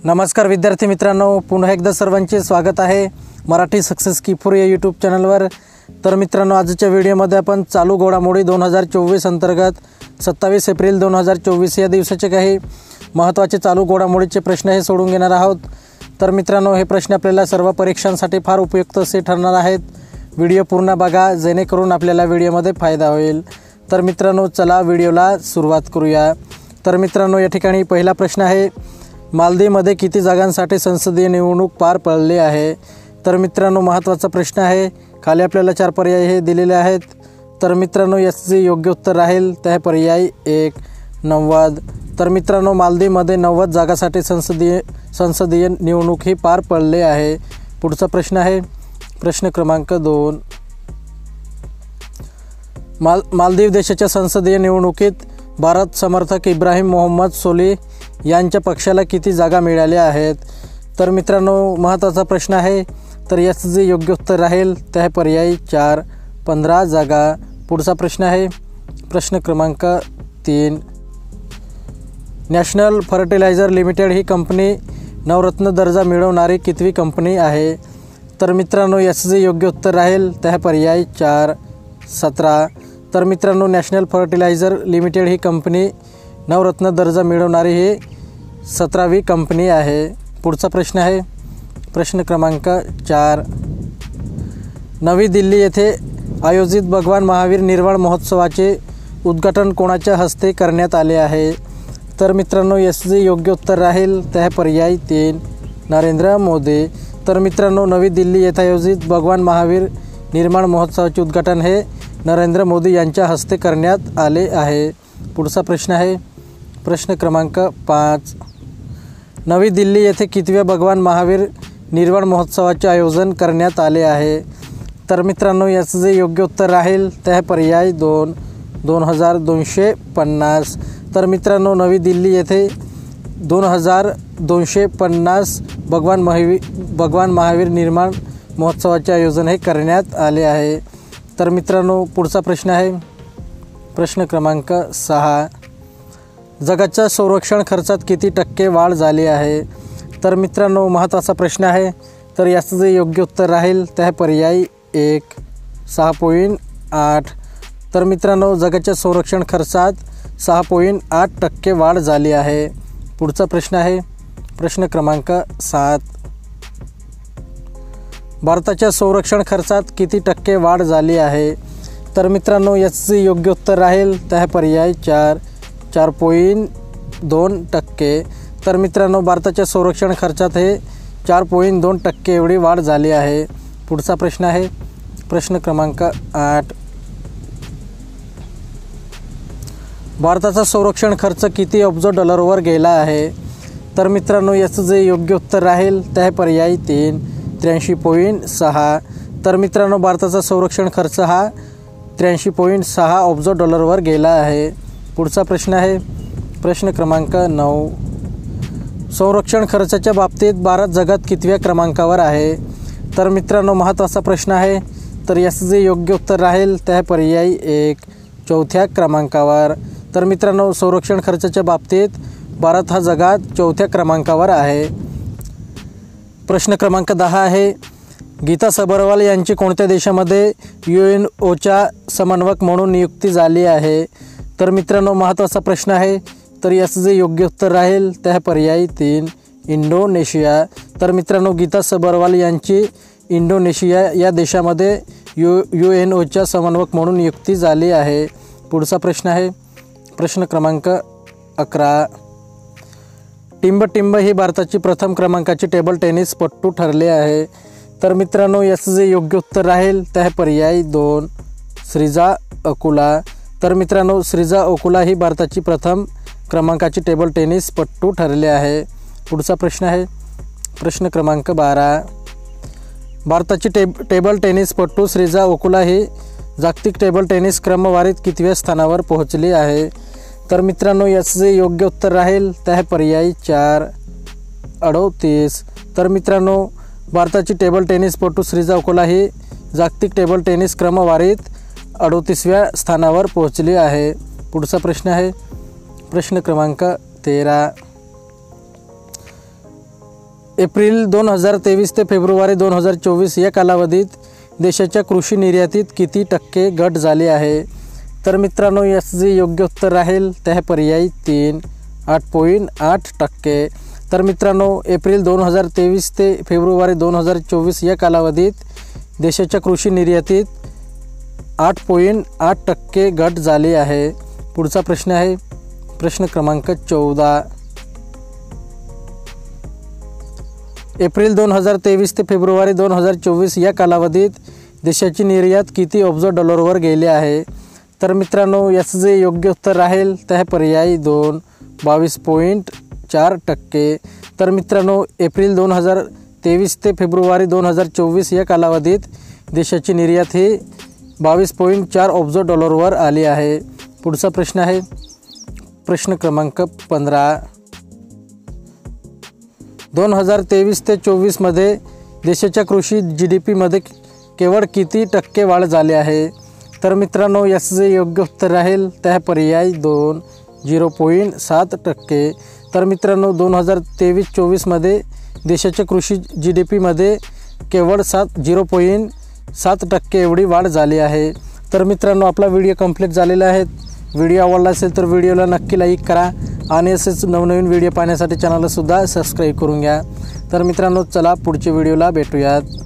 नमस्कार विद्यार्थी मित्रांनो, पुन्हा एकदा सर्वांचे स्वागत आहे मराठी सक्सेस की फॉर या यूट्यूब चॅनलवर। तर मित्रांनो, आजच्या व्हिडिओमध्ये आपण चालू घडामोडी 2024 अंतर्गत 27 एप्रिल 2024 या दिवसाचे काही महत्त्वाचे चालू घडामोडीचे प्रश्न हे सोडून घेणार आहोत। तर मित्रांनो, हे प्रश्न आपल्याला सर्व परीक्षांसाठी फार उपयुक्त असे ठरणार आहेत। व्हिडिओ पूर्ण बघा जेणेकरून आपल्याला व्हिडिओमध्ये फायदा होईल। तर मित्रांनो, चला व्हिडिओला सुरुवात करूया। तर मित्रांनो, या ठिकाणी पहिला प्रश्न आहे, मालदीवमध्ये किती जागांसाठी संसदीय निवडणूक पार पडली आहे? तर मित्रांनो, महत्त्वाचा प्रश्न आहे। खाली आपल्याला 4 पर्याय हे दिलेले आहेत। तर मित्रांनो, याचे योग्य उत्तर राहील ते पर्याय 1 90। तर मित्रांनो, मालदीवमध्ये 90 जागांसाठी संसदीय निवडणूक ही पार पडली आहे। पुढचा प्रश्न आहे प्रश्न क्रमांक 2, मालदीव देशाच्या संसदीय निवडणुकीत भारत समर्थक इब्राहिम मोहम्मद सोली यांच्या पक्षाला किती जागा मिळाल्या आहेत? तर मित्रांनो, महत्त्वाचा प्रश्न आहे। तर याचं जे योग्य उत्तर राहील ते पर्याय 4 15 जागा। पुढचा प्रश्न आहे प्रश्न क्रमांक 3, नॅशनल फर्टिलायझर लिमिटेड ही कंपनी नवरत्न दर्जा मिळवणारी कितवी कंपनी आहे? तर मित्रांनो, याचं जे योग्य उत्तर राहील ते पर्याय 4 17। तर मित्रांनो, नॅशनल फर्टिलायझर लिमिटेड ही कंपनी नवरत्न दर्जा मिळवणारी ही 17वी कंपनी आहे। पुढचा प्रश्न आहे प्रश्न क्रमांक 4, नवी दिल्ली येथे आयोजित भगवान महावीर निर्वाण महोत्सवाचे उद्घाटन कोणाच्या हस्ते करण्यात आले आहे? तर मित्रांनो, याचे योग्य उत्तर राहील ते पर्याय 3 नरेंद्र मोदी। तर मित्रांनो, नवी दिल्ली येथे आयोजित भगवान महावीर निर्वाण महोत्सवाचे उद्घाटन हे नरेंद्र मोदी यांच्या हस्ते करण्यात आले आहे। पुढचा प्रश्न आहे प्रश्न क्रमांक 5, नवी दिल्ली येथे कितव्या भगवान महावीर निर्वाण महोत्सवाचे आयोजन करण्यात आले आहे? तर मित्रांनो, याचं जे योग्य उत्तर राहील ते पर्याय 2 2250। तर मित्रांनो, नवी दिल्ली येथे 2250 भगवान महावीर निर्वाण महोत्सवाचे आयोजन हे करण्यात आले आहे। तर मित्रांनो, पुढचा प्रश्न आहे प्रश्न क्रमांक 6, जगाच्या संरक्षण खर्चात किती टक्के वाढ झाली आहे? तर मित्रांनो, महत्त्वाचा प्रश्न आहे। तर याचं जे योग्य उत्तर राहील ते पर्याय 1 6.8। तर मित्रांनो, जगाच्या संरक्षण खर्चात 6.8% वाढ झाली आहे। पुढचा प्रश्न आहे प्रश्न क्रमांक 7, भारताच्या संरक्षण खर्चात किती टक्के वाढ झाली आहे? तर मित्रांनो, याचे योग्य उत्तर राहील ते पर्याय 4.2%। तर मित्रांनो, भारताच्या संरक्षण खर्चात हे 4.2% एवढी वाढ झाली आहे। पुढचा प्रश्न आहे प्रश्न क्रमांक 8, भारताचा संरक्षण खर्च किती अब्ज डॉलरवर गेला आहे? तर मित्रांनो, याचं जे योग्य उत्तर राहील ते पर्याय 3 83.6। तर मित्रांनो, भारताचा संरक्षण खर्च हा 83.6 अब्ज डॉलरवर गेला आहे। पुढचा प्रश्न आहे प्रश्न क्रमांक 9, संरक्षण खर्चाच्या बाबतीत भारत जगात कितव्या क्रमांकावर आहे? तर मित्रांनो, महत्त्वाचा प्रश्न आहे। तर याचं जे योग्य उत्तर राहील ते पर्याय 1 4थ्या क्रमांकावर। तर मित्रांनो, संरक्षण खर्चाच्या बाबतीत भारत हा जगात 4थ्या क्रमांकावर आहे। प्रश्न क्रमांक 10 आहे, गीता सबरवाल यांची कोणत्या देशामध्ये UNOच्या समन्वयक म्हणून नियुक्ती झाली आहे? तर मित्रांनो, महत्त्वाचा प्रश्न आहे। तर याचं जे योग्य उत्तर राहील ते पर्याय 3 इंडोनेशिया। तर मित्रांनो, गीता सबरवाल यांची इंडोनेशिया या देशामध्ये UNOच्या समन्वयक म्हणून नियुक्ती झाली आहे। पुढचा प्रश्न आहे प्रश्न क्रमांक 11, टिंब ही भारताची प्रथम क्रमांकाची टेबल टेनिसपटू ठरले आहे। तर मित्रांनो, याचं जे योग्य उत्तर राहील ते पर्याय 2 श्रीजा अकुला। तर मित्रांनो, श्रीजा अकुला ही भारताची प्रथम क्रमांकाची टेबल टेनिसपटू ठरले आहे। पुढचा प्रश्न आहे प्रश्न क्रमांक 12, भारताची टेबल टेनिसपटू श्रीजा अकुला ही जागतिक टेबल टेनिस क्रमवारीत कितव्या स्थानावर पोहोचली आहे? तर मित्रांनो, याचं जे योग्य उत्तर राहील ते पर्याय 4 38। तर मित्रांनो, भारताची टेबल टेनिसपटू श्रीजा अकुला ही जागतिक टेबल टेनिस क्रमवारीत 38व्या स्थानावर पोहोचली आहे। पुढचा प्रश्न आहे प्रश्न क्रमांक 13, एप्रिल 2023 ते फेब्रुवारी 2024 या कालावधीत देशाच्या कृषी निर्यातीत किती टक्के घट झाली आहे? तर मित्रांनो याचं जे योग्य उत्तर राहील ते आहे पर्याय 3, 8.8%. तर मित्रांनो एप्रिल 2023 ते फेब्रुवारी 2024 या कालावधीत देशाच्या कृषी निर्यातीत 8.8% घट झाली आहे. पुढचा प्रश्न आहे प्रश्न क्रमांक 14. एप्रिल 2023 ते फेब्रुवारी 2024 या कालावधीत देशाची निर्यात किती अब्ज डॉलरवर गेली आहे? तर मित्रांनो याचं जे योग्य उत्तर राहील ते आहे पर्याय 2, 22.4%. तर मित्रांनो एप्रिल 2023 ते फेब्रुवारी 2024 या कालावधीत देशाची निर्यात ही 22.4 अब्ज डॉलरवर आली आहे. पुढचा प्रश्न आहे प्रश्न क्रमांक 15. 2023 ते 24 मध्ये देशाच्या कृषी GDP मध्ये केवळ किती टक्के वाढ झाली आहे? तर मित्रांनो याचं जे योग्य उत्तर राहील ते आहे पर्याय 2, 0.7%. तर मित्रांनो 2023-24 मध्ये देशाच्या कृषी GDP मध्ये केवळ 0.7% एवढी वाढ झाली आहे. तर मित्रांनो आपला व्हिडिओ कंप्लीट झालेला आहे. व्हिडिओ आवडला असेल तर व्हिडिओला नक्की लाईक करा आणि असेच नवनवीन व्हिडिओ पाहण्यासाठी चॅनलला सुद्धा सबस्क्राईब करून घ्या. तर मित्रांनो चला पुढच्या व्हिडिओला भेटूयात.